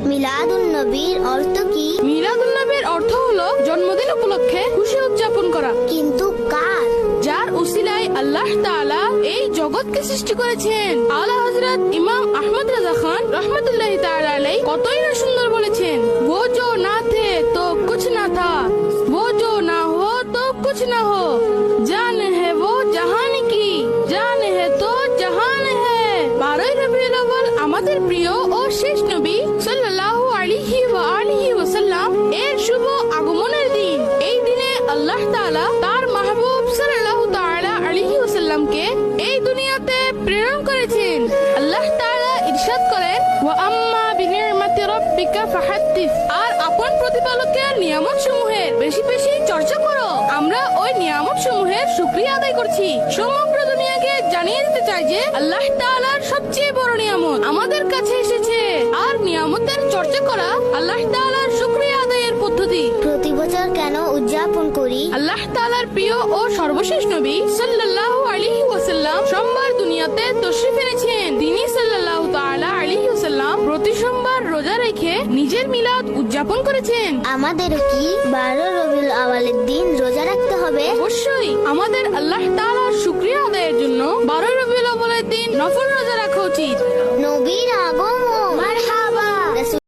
মিলাদুন নবীর অর্থ কি? মিলাদুন নবীর অর্থ হলো জন্মদিন উপলক্ষে খুশি উদযাপন করা। কিন্তু কার? যার উসিলায় আল্লাহ তাআলা এই জগৎকে সৃষ্টি করেছেন। আলা হযরত ইমাম আহমদ রাজা খান রহমতুল্লাহি তাআলা আলাইহি কতই না সুন্দর বলেছেন, वो जो ना थे तो कुछ ना था, वो जो ना हो तो कुछ ना हो, जान है वो जहान की, जान है तो जहान है। 12 রবিউল আউয়াল আমাদের প্রিয় ও শেষ নবী সাল্লাল্লাহু আলাইহি ওয়া আলিহি ওয়াসাল্লাম এর শুভ আগমনের দিন। এই দিনে আল্লাহ তাআলা তার মাহবুব সাল্লাল্লাহু তাআলা আলাইহি ওয়াসাল্লামকে এই দুনিয়াতে প্রেরণ করেছেন। আল্লাহ তাআলা ইরশাদ করেন, ওয়া আম্মা বিনি'মাতি রাব্বিকা ফাহাদ্দিস, আর আপন প্রতিপালকের নিয়ামত সমূহের বেশি বেশি চর্চা করো। আমরা ওই নিয়ামত সমূহের শুকরিয়া আদায় করছি। সমগ্র দুনিয়াকে জানিয়ে দিতে চাই যে আল্লাহ তাআলার সবচেয়ে বড় নিয়ামত আমাদের কাছে এসেছে, আর নিয়ামতের চর্চা করা আল্লাহ তাআলার শুকরিয়া আদায়ের পদ্ধতি। প্রতি বছর কেন উদযাপন করি? আল্লাহ তাআলার প্রিয় ও সর্বশেষ নবী সাল্লাল্লাহু আলাইহি ওয়াসাল্লাম সোমবার দুনিয়াতে তশরিফ এনেছেন। তিনি সাল্লাল্লাহু তাআলা আলাইহি ওয়াসাল্লাম প্রতি সোমবার রোজা রেখে নিজের মিলাদ উদযাপন করেছেন। আমাদেরও কি 12 রবিউল আউয়ালের দিন রোজা রাখতে হবে? অবশ্যই। আমাদের আল্লাহ তাআলার শুকরিয়া আদায়ের জন্য 12 রবিউল আউয়ালের দিন নফল